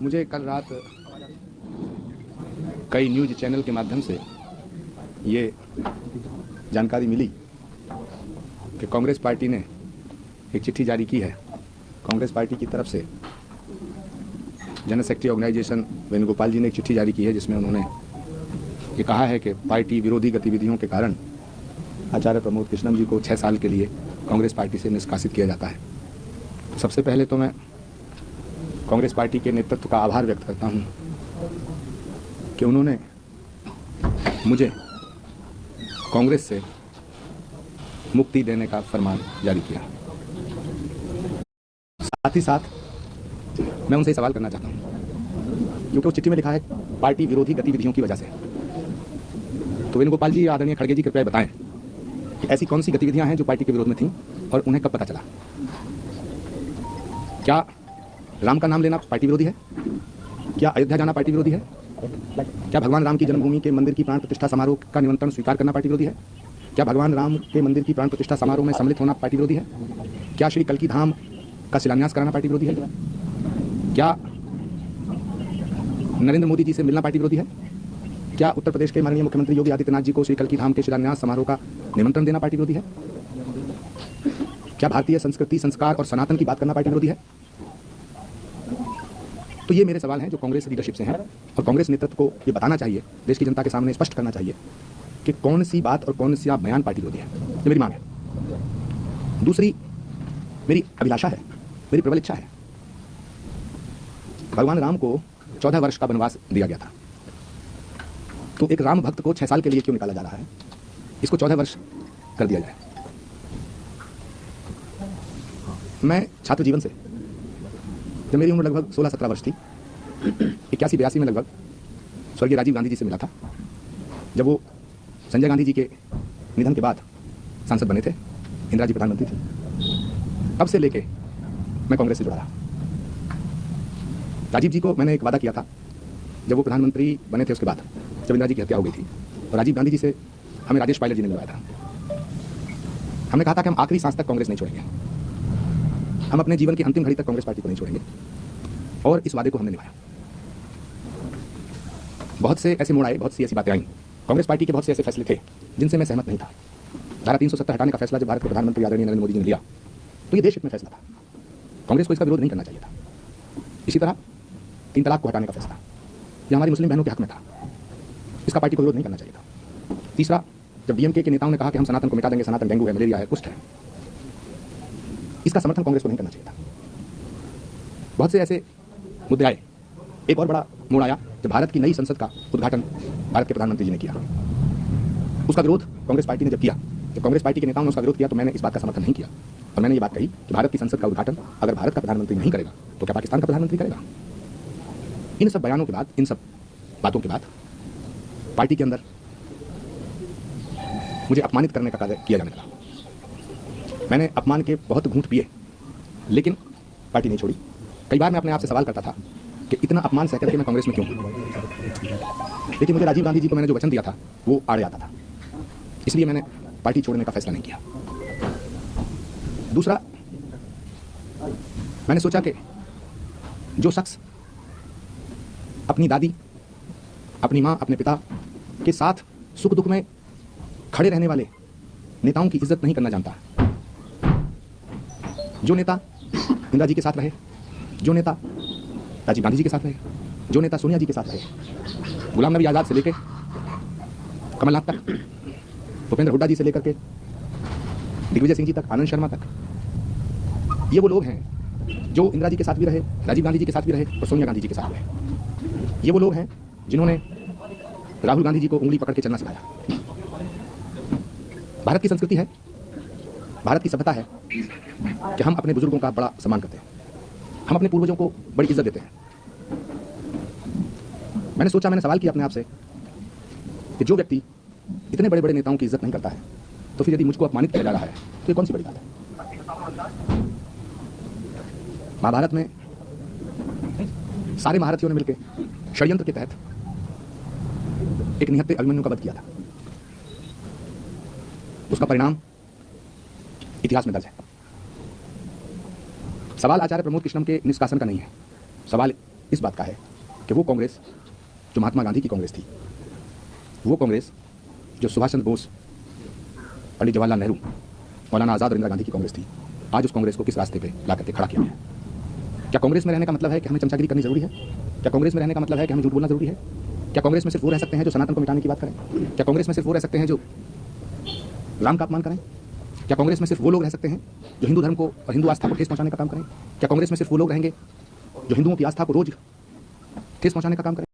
मुझे कल रात कई न्यूज़ चैनल के माध्यम से ये जानकारी मिली कि कांग्रेस पार्टी ने एक चिट्ठी जारी की है। कांग्रेस पार्टी की तरफ से जनरल सेक्रेटरी ऑर्गेनाइजेशन वेणुगोपाल जी ने एक चिट्ठी जारी की है, जिसमें उन्होंने ये कहा है कि पार्टी विरोधी गतिविधियों के कारण आचार्य प्रमोद कृष्णम जी को 6 साल के लिए कांग्रेस पार्टी से निष्कासित किया जाता है। सबसे पहले तो मैं कांग्रेस पार्टी के नेतृत्व का आभार व्यक्त करता हूं कि उन्होंने मुझे कांग्रेस से मुक्ति देने का फरमान जारी किया। साथ ही साथ मैं उनसे सवाल करना चाहता हूं, क्योंकि उस चिट्ठी में लिखा है पार्टी विरोधी गतिविधियों की वजह से। तो वेणुगोपाल जी, आदरणीय खड़गे जी, कृपया बताएं कि ऐसी कौन सी गतिविधियां हैं जो पार्टी के विरोध में थीं और उन्हें कब पता चला। क्या राम का नाम लेना पार्टी विरोधी है? क्या अयोध्या जाना पार्टी विरोधी है? क्या भगवान राम की जन्मभूमि के मंदिर की प्राण प्रतिष्ठा समारोह का निमंत्रण स्वीकार करना पार्टी विरोधी है? क्या भगवान राम के मंदिर की प्राण प्रतिष्ठा समारोह में सम्मिलित होना पार्टी विरोधी है? क्या श्री कल्की धाम का शिलान्यास कराना पार्टी विरोधी है? क्या नरेंद्र मोदी जी से मिलना पार्टी विरोधी है? क्या उत्तर प्रदेश के माननीय मुख्यमंत्री योगी आदित्यनाथ जी को श्री कल्की धाम के शिलान्यास समारोह का निमंत्रण देना पार्टी विरोधी है? क्या भारतीय संस्कृति, संस्कार और सनातन की बात करना पार्टी विरोधी है? तो ये मेरे सवाल हैं जो कांग्रेस लीडरशिप से हैं, और कांग्रेस नेतृत्व को ये बताना चाहिए, देश की जनता के सामने स्पष्ट करना चाहिए कि कौन सी बात और कौन सी बयान पार्टी विरोधी है। ये मेरी मांग है। दूसरी मेरी अभिलाषा है, मेरी प्रबल इच्छा है। भगवान राम को 14 वर्ष का वनवास दिया गया था, तो एक राम भक्त को 6 साल के लिए क्यों निकाला जा रहा है? इसको 14 वर्ष कर दिया जाए। मैं छात्र जीवन से, जब मेरी उम्र लगभग 16-17 वर्ष थी, 81-82 में लगभग स्वर्गीय राजीव गांधी जी से मिला था, जब वो संजय गांधी जी के निधन के बाद सांसद बने थे, इंदिरा जी प्रधानमंत्री थी। तब से लेके मैं कांग्रेस से जुड़ा रहा। राजीव जी को मैंने एक वादा किया था, जब वो प्रधानमंत्री बने थे उसके बाद, जब इंदिरा जी की हत्या हो गई थी, और राजीव गांधी जी से हमें राजेश पायलट जी ने मिलवाया था। हमने कहा था कि हम आखिरी सांस तक कांग्रेस नहीं छोड़ेंगे, हम अपने जीवन की अंतिम घड़ी तक कांग्रेस पार्टी को नहीं छोड़ेंगे, और इस वादे को हमने निभाया। बहुत से ऐसे मोड़ आए, बहुत सी ऐसी बातें आई, कांग्रेस पार्टी के बहुत से ऐसे फैसले थे जिनसे मैं सहमत नहीं था। धारा 370 हटाने का फैसला जब भारत के प्रधानमंत्री आदरणीय नरेंद्र मोदी जी ने लिया, तो ये देश हित में फैसला था, कांग्रेस को इसका विरोध नहीं करना चाहिए था। इसी तरह 3 तलाक को हटाने का फैसला, यह हमारी मुस्लिम बहनों के हक में था, इसका पार्टी को विरोध नहीं करना चाहिए था। तीसरा, जब डीएमके के नेताओं ने कहा कि हम सनातन को मिटा देंगे, सनातन डेंगू है, मलेरिया है, कुष्ठ है, इसका समर्थन कांग्रेस को नहीं करना चाहिए था। बहुत से ऐसे मुद्दे आए। एक और बड़ा मोड़ आया जब भारत की नई संसद का उद्घाटन भारत के प्रधानमंत्री जी ने किया। उसका विरोध कांग्रेस पार्टी ने जब किया, जब कांग्रेस पार्टी के नेताओं ने उसका विरोध किया, तो मैंने इस बात का समर्थन नहीं किया, और मैंने ये बात कही कि भारत की संसद का उद्घाटन अगर भारत का प्रधानमंत्री नहीं करेगा तो क्या पाकिस्तान का प्रधानमंत्री करेगा? इन सब बयानों के बाद, इन सब बातों के बाद पार्टी के अंदर मुझे अपमानित करने का कार्य किया जाने लगा। मैंने अपमान के बहुत घूंट पिए, लेकिन पार्टी नहीं छोड़ी। कई बार मैं अपने आप से सवाल करता था कि इतना अपमान सह करके मैं कांग्रेस में क्यों हूं? लेकिन मुझे राजीव गांधी जी को मैंने जो वचन दिया था वो आड़े आता था, इसलिए मैंने पार्टी छोड़ने का फैसला नहीं किया। दूसरा, मैंने सोचा कि जो शख्स अपनी दादी, अपनी मां, अपने पिता के साथ सुख दुख में खड़े रहने वाले नेताओं की इज्जत नहीं करना जानता, जो नेता इंदिरा जी के साथ रहे, जो नेता राजीव गांधी जी के साथ रहे, जो नेता सोनिया जी के साथ रहे, गुलाम नबी आजाद से लेकर कमलनाथ तक, भूपेंद्र हुड्डा जी से लेकर के दिग्विजय सिंह जी तक, आनंद शर्मा तक, ये वो लोग हैं जो इंदिरा जी के साथ भी रहे, राजीव गांधी जी के साथ भी रहे, और सोनिया गांधी जी के साथ रहे। ये वो लोग हैं जिन्होंने राहुल गांधी जी को उंगली पकड़ के चलना सिखाया। भारत की संस्कृति है, भारत की सभ्यता है कि हम अपने बुजुर्गों का बड़ा सम्मान करते हैं, हम अपने पूर्वजों को बड़ी इज्जत देते हैं। मैंने सोचा, मैंने सवाल किया अपने आप से कि जो व्यक्ति इतने बड़े बड़े नेताओं की इज्जत नहीं करता है, तो फिर यदि मुझको अपमानित किया जा रहा है तो ये कौन सी बड़ी बात है? महाभारत में सारे महारथियों ने मिलकर षड्यंत्र के तहत एक निहत्थे अभिमन्यु का वध किया था। उसका परिणाम इतिहास में दर्ज है। सवाल आचार्य प्रमोद कृष्णम के निष्कासन का नहीं है, सवाल इस बात का है कि वो कांग्रेस जो महात्मा गांधी की कांग्रेस थी, वो कांग्रेस जो सुभाष चंद्र बोस, पंडित जवाहरलाल नेहरू, मौलाना आज़ाद और इंदिरा गांधी की कांग्रेस थी, आज उस कांग्रेस को किस रास्ते पे ला करके खड़ा किया गया है। क्या कांग्रेस में रहने का मतलब है कि हमें चमचागिरी करनी जरूरी है? क्या कांग्रेस में रहने का मतलब है कि हमें झूठ बोलना जरूरी है? क्या कांग्रेस में सिर्फ वो रह सकते हैं जो सनातन को मिटाने की बात करें? क्या कांग्रेस में सिर्फ वो रह सकते हैं जो राम का अपमान करें? क्या कांग्रेस में सिर्फ वो लोग रह सकते हैं जो हिंदू धर्म को और हिंदू आस्था को ठेस पहुंचाने का काम करें? क्या कांग्रेस में सिर्फ वो लोग रहेंगे जो हिंदुओं की आस्था को रोज ठेस पहुंचाने का काम करें?